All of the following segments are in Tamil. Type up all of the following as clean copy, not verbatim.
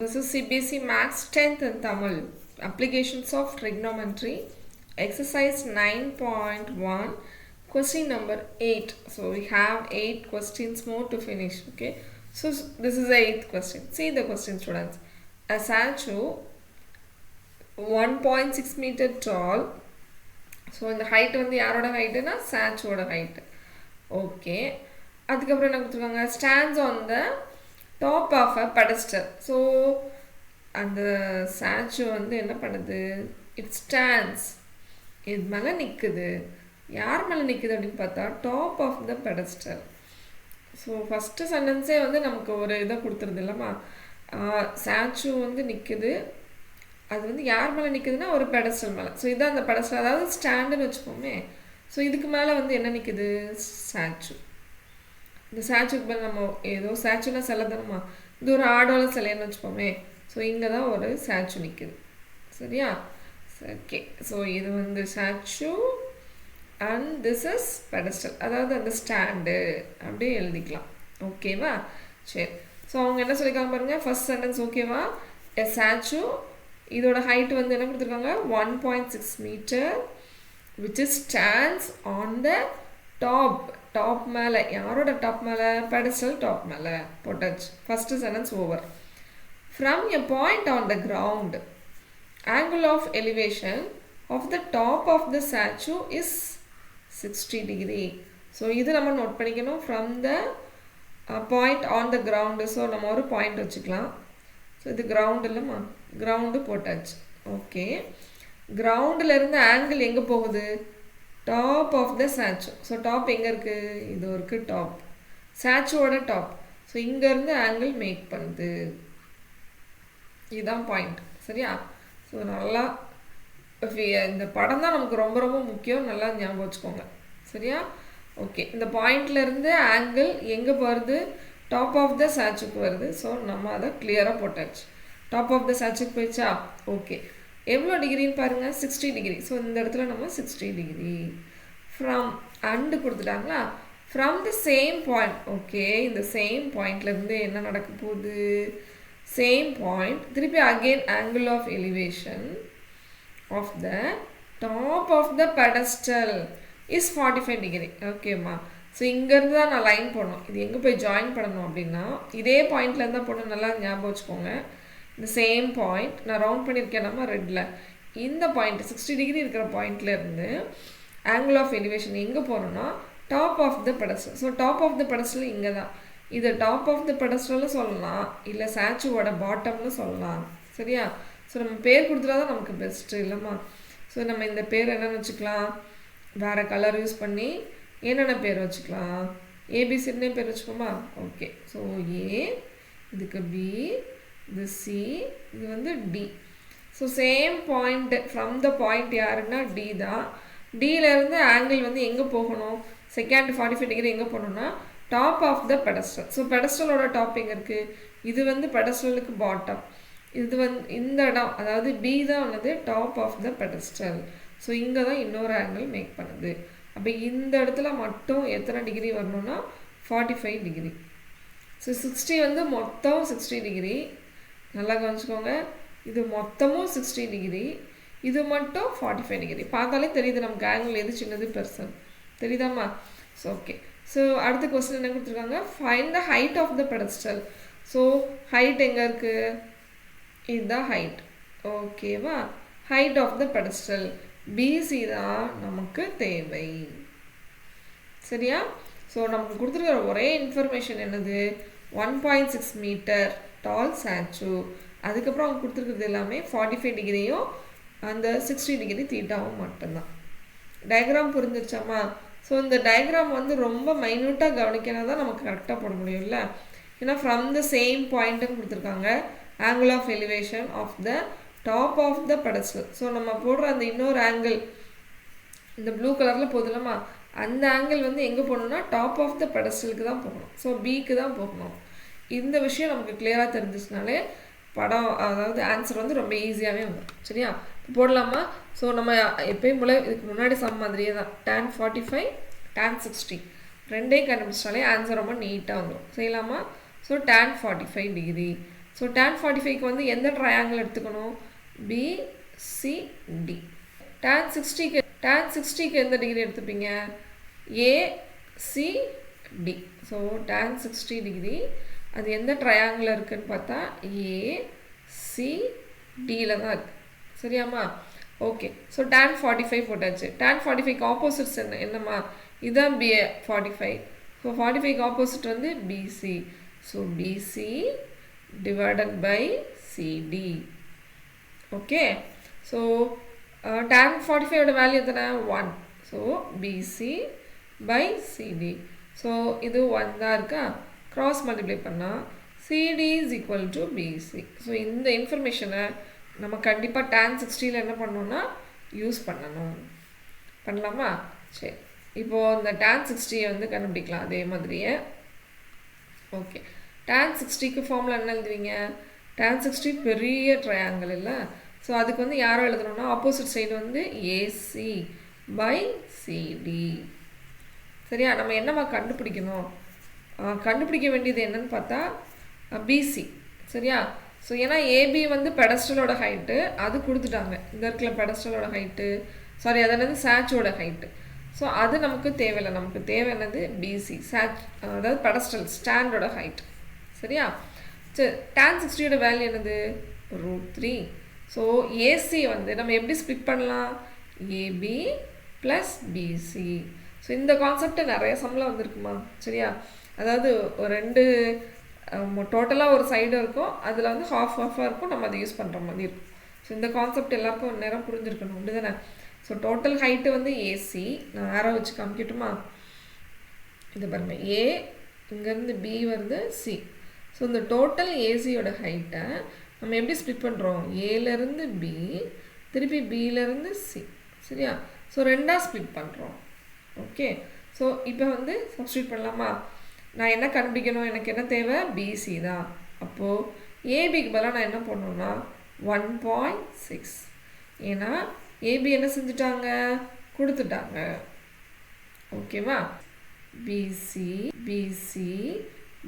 This is CBSE Maths 10th and Tamil. Applications of Trigonometry. Exercise 9.1. Question number 8. So we have 8 questions more to finish. Okay. So this is the 8th question. See the question, students. A statue 1.6 meter tall. So in the height வந்து யாரோட ஹைட்னா ஸ்டாச்சுவோட ஹைட். ஓகே. அதுக்கப்புறம் என்ன கொடுத்துருக்காங்க? Stands on the top of a pedestal. So அந்த statue வந்து என்ன பண்ணுது? It stands. இது மேலே நிற்குது. யார் மேலே நிற்குது அப்படின்னு பார்த்தா top of the pedestal. So first சென்டென்ஸே வந்து நமக்கு ஒரு இதை கொடுத்துருது இல்லைம்மா, ஸ்டாச்சு வந்து நிற்குது, அது வந்து யார் மேலே நிற்குதுன்னா ஒரு பெடஸ்டல் மேலே. ஸோ இதான் அந்த பெடஸ்டல், அதாவது ஸ்டாண்டுன்னு வச்சுப்போமே. ஸோ இதுக்கு மேலே வந்து என்ன நிற்குது? ஸ்டாச்சு. இந்த ஸ்டாச்சுக்கு மேலே நம்ம ஏதோ ஸ்டாச்சுனா சிலை தானம்மா, இது ஒரு ஆடோல சிலைன்னு வச்சுப்போமே. ஸோ இங்கே தான் ஒரு ஸ்டாச்சு நிற்குது. சரியா? ஓகே. ஸோ இது வந்து statue and this is pedestal, அதாவது அந்த ஸ்டாண்டு அப்படியே எழுதிக்கலாம். ஓகேவா? சரி. ஸோ அவங்க என்ன சொல்லியிருக்காங்க பாருங்கள், ஃபர்ஸ்ட் சென்டென்ஸ் ஓகேவா? எ ஸ்டாச்சு, இதோட ஹைட் வந்து என்ன கொடுத்துருக்காங்க? 1.6 metre which is stands on the top. Top மேலே, யாரோட டாப் மேலே? பெடஸ்டல் டாப் மேலே போட்டாச்சு. First sentence over. From a point on the ground, angle of elevation of the top of the statue is 60 degree. So இது நம்ம நோட் பண்ணிக்கணும். From the point on the ground. So நம்ம ஒரு பாயிண்ட் வச்சுக்கலாம். ஸோ இது கிரவுண்ட் இல்லைம்மா, கிரவுண்டு போட்டாச்சு. ஓகே. கிரவுண்டில் ஆங்கிள் எங்கே போகுது? Top of the statue. So top எங்கே இருக்குது? இது இருக்குது டாப், ஸ்டாச்சுவோட டாப். ஸோ இங்கேருந்து ஆங்கிள் மேக் பண்ணுது. இதுதான் பாயிண்ட். சரியா? ஸோ நல்லா இந்த படம் தான் நமக்கு ரொம்ப ரொம்ப முக்கியம், நல்லா ஞாபகம் வச்சுக்கோங்க. சரியா? ஓகே. இந்த பாயிண்ட்லேருந்து ஆங்கிள் எங்கே வருது? டாப் ஆஃப் த ஸ்டாச்சுக்கு வருது. ஸோ நம்ம அதை கிளியராக போட்டாச்சு. டாப் ஆஃப் த ஸ்டாச்சுக்கு போயிடுச்சா? ஓகே. எவ்வளோ டிகிரின்னு பாருங்கள், 60 டிகிரி. ஸோ இந்த இடத்துல நம்ம 60 டிகிரி. ஃப்ரம் அண்டு கொடுத்துட்டாங்களா? From the same point. Okay. இந்த சேம் பாயிண்ட்லேருந்து என்ன நடக்க போகுது? சேம் பாயிண்ட் திருப்பி again angle of elevation of the top of the pedestal is 45 degree. ஓகேம்மா. ஸோ இங்கேருந்து தான் நான் லைன் போடணும். இது எங்கே போய் ஜாயின் பண்ணணும் அப்படின்னா இதே பாயிண்ட்லேருந்து தான் போடணும். நல்லா ஞாபகம் வச்சுக்கோங்க. இந்த சேம் பாயிண்ட் நான் ரவுண்ட் பண்ணியிருக்கேன் நம்ம ரெட்டில். இந்த பாயிண்ட் 60 டிகிரி இருக்கிற பாயிண்ட்லேருந்து ஆங்கிள் ஆஃப் எலிவேஷன் எங்கே போகணுன்னா top of the pedestal. So top of the pedestal இங்கே தான். இது டாப் ஆஃப் த பெடஸ்டல்னு சொல்லலாம், இல்லை ஸ்டாச்சுவோட பாட்டம்னு சொல்லலாம். சரியா? ஸோ நம்ம பேர் கொடுத்துட்டா தான் நமக்கு பெஸ்ட்டு இல்லைம்மா. ஸோ நம்ம இந்த பேர் என்னென்னு வச்சுக்கலாம், வேறு கலர் யூஸ் பண்ணி என்னென்ன பேர் வச்சுக்கலாம்? ஏபிசிட்னே பேர் வச்சுக்கோமா? ஓகே. ஸோ ஏ, இதுக்கு பி, இது சி, இது வந்து D. So same point, from the point யாருன்னா டி தான். டியிலேருந்து ஆங்கிள் வந்து எங்கே போகணும்? செகண்ட் 45 டிகிரி எங்கே போகணுன்னா top of the pedestal. So பெடஸ்டலோட டாப் எங்கே இருக்குது? இது வந்து பெடஸ்டலுக்கு பாட்டம். இது வந்து இந்த இடம், அதாவது பி தான் வந்து top of the pedestal. So இங்கே தான் இன்னொரு ஆங்கிள் மேக் பண்ணுது. அப்போ இந்த இடத்துல மட்டும் எத்தனை டிகிரி வரணும்னா 45 டிகிரி. ஸோ 60 வந்து மொத்தம் 60 டிகிரி. நல்லா கவனிச்சுக்கோங்க. இது மொத்தமும் 60 டிகிரி, இது மட்டும் 45 டிகிரி. பார்த்தாலே தெரியுது நமக்கு ஆங்கிள் எது சின்னது பெருசு தெரியுதாம்மா? So okay. ஸோ அடுத்த கொஸ்டின் என்ன கொடுத்துருக்காங்க? Find the height of the pedestal. So height எங்கே இருக்குது? இதுதான் ஹைட். ஓகேவா? Height of the pedestal PC தான் நமக்கு தேவை. சரியா? ஸோ நமக்கு கொடுத்துருக்கிற ஒரே இன்ஃபர்மேஷன் என்னது? 1.6 மீட்டர் டால் ஸ்டாச்சு. அதுக்கப்புறம் அவங்க கொடுத்துருக்கிறது எல்லாமே 45 டிகிரியும் அந்த 60 டிகிரி தீட்டாவும் மட்டும்தான். டயக்ராம் புரிஞ்சிருச்சாம்மா? ஸோ இந்த டயக்ராம் வந்து ரொம்ப மைன்யூட்டாக கவனிக்கினா தான் நமக்கு கரெக்டாக போட முடியும்ல. ஏன்னா ஃப்ரம் த சேம் பாயிண்ட்டுன்னு கொடுத்துருக்காங்க, angle of elevation of the top of the pedestal. So நம்ம போடுற அந்த இன்னொரு ஆங்கிள் இந்த ப்ளூ கலரில் போதுலம்மா, அந்த ஆங்கிள் வந்து எங்கே போகணுன்னா டாப் ஆஃப் த பெடஸ்டலுக்கு தான் போகணும். ஸோ பிக்கு தான் போகணும். இந்த விஷயம் நமக்கு கிளியராக தெரிஞ்சிச்சுனாலே படம், அதாவது ஆன்சர் வந்து ரொம்ப ஈஸியாகவே வந்துடும். சரியா? போடலாமா? ஸோ நம்ம எப்பயும் போல இதுக்கு முன்னாடி சம் மாதிரியே தான், tan 45 tan 60 ரெண்டையும் கண்டுபிடிச்சாலே ஆன்சர் ரொம்ப நீட்டாக வந்துடும். செய்யலாமா? So tan 45 degree. So tan 45க்கு வந்து எந்த ட்ரையாங்கிள் எடுத்துக்கணும்? BCD. tan 60க்கு எந்த டிகிரி எடுத்துப்பீங்க? ACD. ஸோ tan 60 டிகிரி அது எந்த ட்ரையாங்கிள் இருக்குன்னு பார்த்தா ACDயில் தான் இருக்குது. சரியாம்மா? ஓகே. ஸோ tan 45 போட்டாச்சு. tan 45க்கு ஆப்போசிட்ஸ் என்னம்மா? இதுதான் 45. ஸோ 45க்கு ஆப்போசிட் வந்து BC. So BC divided by CD. Okay. So tan 45ஓட வேல்யூ எத்தனை? 1. So BC by CD. So இது 1 தான் இருக்கா? கிராஸ் மல்டிப்ளை பண்ணால் CD is equal to BC. So இந்த இன்ஃபர்மேஷனை நம்ம கண்டிப்பாக tan 60ல் என்ன பண்ணணும்னா யூஸ் பண்ணலாமா? சரி, இப்போது இந்த tan 60 வந்து கண்டுபிடிக்கலாம் அதே மாதிரியே. ஓகே, tan 60க்கு ஃபார்முலா என்ன எழுதுவீங்க? tan 60 பெரிய ட்ரையாங்கிள் இல்லை? ஸோ அதுக்கு வந்து யாரோ எழுதணும்னா ஆப்போசிட் சைடு வந்து AC by CD. சரியா? நம்ம என்னம்மா கண்டுபிடிக்கணும்? கண்டுபிடிக்க வேண்டியது என்னன்னு பார்த்தா BC. சரியா? ஸோ ஏன்னா ஏபி வந்து பெடஸ்டலோட ஹைட்டு அது கொடுத்துட்டாங்க. இந்த இருக்கிற பெடஸ்டலோட ஹைட்டு, சாரி அது என்னது சாச்சோட ஹைட்டு. ஸோ அது நமக்கு தேவையில்லை. நமக்கு தேவை என்னது? பிசி, சாச், அதாவது பெடஸ்டல் ஸ்டாண்டோட ஹைட். சரியா? சரி, tan 60ஓட வேல்யூ என்னது? √3. ஸோ ஏசி வந்து நம்ம எப்படி ஸ்ப்ளிட் பண்ணலாம்? AB plus BC. ஸோ இந்த கான்செப்ட் நிறைய சம்மில் வந்துருக்குமா? சரியா? அதாவது ஒரு ரெண்டு டோட்டலாக ஒரு சைடு இருக்கும், அதில் வந்து ஹாஃபாக இருக்கும், நம்ம அதை யூஸ் பண்ணுற மாதிரி இருக்கும். ஸோ இந்த கான்செப்ட் எல்லாருக்கும் ஒரு நேரம் புரிஞ்சிருக்கணும், அப்படி தானே? ஸோ டோட்டல் ஹைட்டு வந்து ஏசி, நான் ஆரோ வச்சு காமிக்கட்டுமா? இது பாருங்க, ஏ இங்கேருந்து பி வருது, சி. ஸோ இந்த டோட்டல் ஏசியோட ஹைட்டை நம்ம எப்படி ஸ்ப்ளிட் பண்ணுறோம்? ஏலேருந்து பி, திருப்பி பியிலேருந்து சி. சரியா? ஸோ ரெண்டாக ஸ்ப்ளிட் பண்ணுறோம். ஓகே, ஸோ இப்போ வந்து சப்ஸ்டியூட் பண்ணலாமா? நான் என்ன கண்டுபிடிக்கணும்? எனக்கு என்ன தேவை? பிசி தான். அப்போது ஏபிக்கு பதிலாக நான் என்ன பண்ணணும்னா 1.6. ஏன்னா ஏபி என்ன செஞ்சுட்டாங்க? கொடுத்துட்டாங்க. ஓகேவா? PC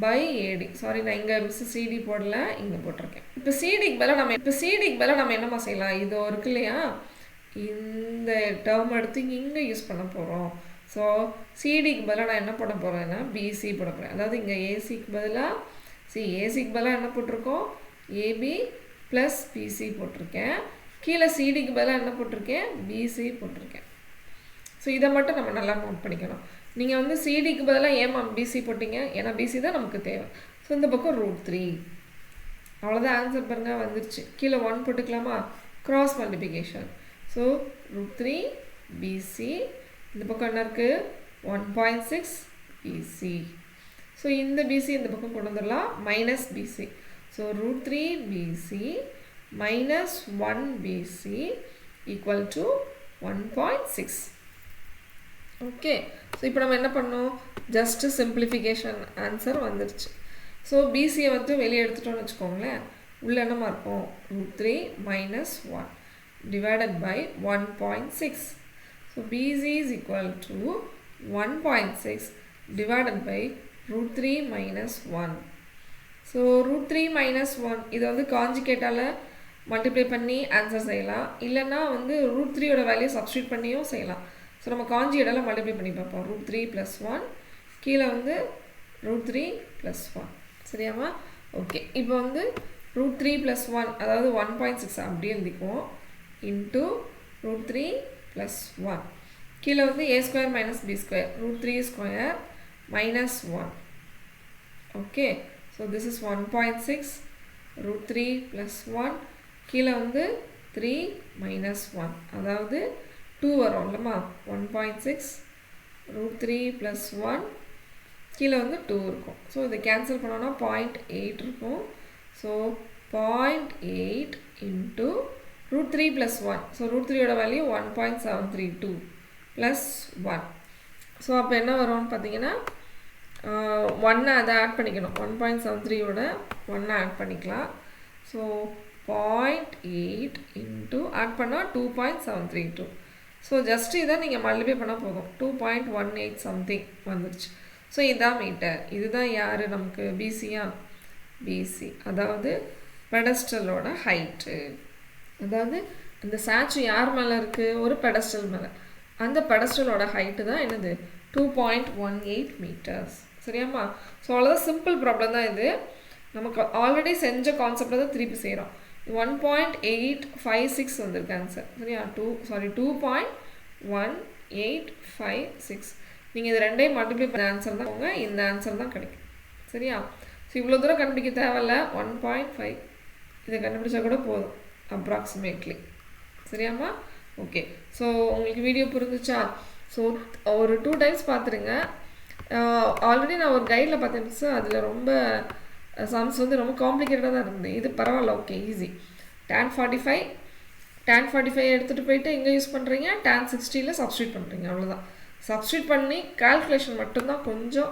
by AD. சாரி, நான் இங்கே சிடி போடல, இங்கே போட்டிருக்கேன். இப்போ சிடிக்கு பதிலாக நம்ம என்னம்மா செய்யலாம்? இதோ இருக்கு இல்லையா, இந்த டேர்ம் எடுத்து இங்கே யூஸ் பண்ண போகிறோம். ஸோ சிடிக்கு பதிலாக நான் என்ன பண்ண போகிறேன்னா பிசி போட போகிறேன். அதாவது இங்கே ஏசிக்கு பதிலாக ஏசிக்கு பதிலாக என்ன போட்டிருக்கோம்? ஏபி ப்ளஸ் பிசி போட்டிருக்கேன். கீழே சிடிக்கு பதிலாக என்ன போட்டிருக்கேன்? பிசி போட்டிருக்கேன். ஸோ இதை மட்டும் நம்ம நல்லா நோட் பண்ணிக்கணும். நீங்கள் வந்து சிடிக்கு பதிலாக ஏமா பிசி போட்டிங்க? ஏன்னா பிசி தான் நமக்கு தேவை. ஸோ இந்த பக்கம் √3. அவ்வளோதான், ஆன்சர் பாருங்கள் வந்துருச்சு. கீழே 1 போட்டுக்கலாமா? Cross multiplication. ஸோ √3 பிசி, இந்த பக்கம் என்ன இருக்குது? 1.6 பிசி. ஸோ இந்த பிசி இந்த பக்கம் கொண்டு வந்துடலாம், minus BC. So √3 BC minus 1 BC equal to 1.6. Okay, so இப்போ நம்ம என்ன பண்ணோம்? ஜஸ்ட்டு சிம்பிளிஃபிகேஷன், ஆன்சர் வந்துருச்சு. ஸோ பிசியை வந்து வெளியே எடுத்துட்டோம்னு வச்சுக்கோங்களேன், உள்ள என்னமா இருக்கும்? √3 minus 1 divided by 1.6. So BC is equal to 1.6 divided by √3 minus 1. So √3 minus 1 இதை வந்து காஞ்சிகேட்டால் மல்டிப்ளை பண்ணி ஆன்சர் செய்யலாம், இல்லைன்னா வந்து √3ஓட வேல்யூ சப்ஸ்டியூட் பண்ணியும் செய்யலாம். ஸோ நம்ம காஞ்சிகேட்டால் மல்டிப்ளை பண்ணி பார்ப்போம். √3 + 1, கீழே வந்து √3 + 1. சரியாமா? ஓகே, இப்போ வந்து √3 + 1 அதாவது 1.6 அப்படியே எழுதிக்குவோம், இன்ட்டு √3 + 1. கீழே வந்து a² - b², √3² - 1. Okay, so this is 1.6 √3 + 1. கீழே வந்து 3 - 1, அதாவது 2 வரும் இல்லைம்மா? 1.6 √3 + 1, கீழே வந்து 2 இருக்கும். ஸோ இதை கேன்சல் பண்ணோன்னா 0.8 இருக்கும். So 0.8 into √3 + 1. ஸோ √3ஓட வேல்யூ 1.732 + 1. ஸோ அப்போ என்ன வரும்னு பார்த்தீங்கன்னா 1 அதை ஆட் பண்ணிக்கணும். 1.73ஓட 1 ஆட் பண்ணிக்கலாம். ஸோ 0.8 இன்ட்டு ஆட் பண்ணால் 2.732. ஸோ ஜஸ்ட் இதை நீங்கள் மல்டிப்ளை பண்ணால் போதும், 2.18 சம்திங் வந்துருச்சு. ஸோ இதுதான் மீட்டர். இதுதான் யார் நமக்கு? பிசியா? பிசி, அதாவது பெடஸ்டலோட ஹைட்டு. அதாவது இந்த ஸ்டாச்சு யார் மேலே இருக்குது? ஒரு பெடஸ்டல் மேலே. அந்த பெடஸ்டலோட ஹைட்டு தான் என்னது? 2.18 மீட்டர்ஸ். சரியாம்மா? ஸோ அவ்வளோதான், சிம்பிள் ப்ராப்ளம் தான் இது. நமக்கு ஆல்ரெடி செஞ்ச கான்செப்டை தான் திருப்பி செய்கிறோம். 1.856 வந்திருக்கு ஆன்சர். சரியா? 2.1856. நீங்கள் இது ரெண்டையும் மல்டிப்ளை பண்ண ஆன்சர் தான் போங்க, இந்த ஆன்சர் தான் கிடைக்கும். சரியா? ஸோ இவ்வளோ தூரம் கண்டுபிடிக்க தேவையில்ல. 1.5 இதை கண்டுபிடிச்சா கூட போதும் அப்ராக்சிமேட்லி. சரியாம்மா? ஓகே. ஸோ உங்களுக்கு வீடியோ புரிஞ்சுச்சா? ஸோ ஒரு 2 டைம்ஸ் பார்த்துருங்க. ஆல்ரெடி நான் ஒரு கைடில் பார்த்தேன் மிஸ், அதில் ரொம்ப சம்ஸ் வந்து ரொம்ப காம்ப்ளிகேட்டடாக தான் இருந்தது. இது பரவாயில்ல, ஓகே, ஈஸி. tan 45 எடுத்துகிட்டு போயிட்டு இங்கே யூஸ் பண்ணுறீங்க, tan 60 சப்ஸ்டியூட் பண்ணுறீங்க, அவ்வளோதான். சப்ஸ்டியூட் பண்ணி கால்குலேஷன் மட்டும்தான் கொஞ்சம்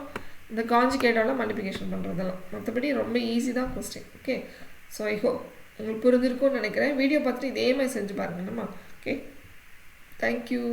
இந்த காஞ்சிகேட்டால் மல்டிப்ளிகேஷன் பண்ணுறதெல்லாம், மற்றபடி ரொம்ப ஈஸி தான் question. Okay. So I hope உங்களுக்கு புரிஞ்சிருக்கும்னு நினைக்கிறேன். வீடியோ பார்த்துட்டு இதே மாதிரி செஞ்சு பாருங்க நம்ம. Okay, thank you.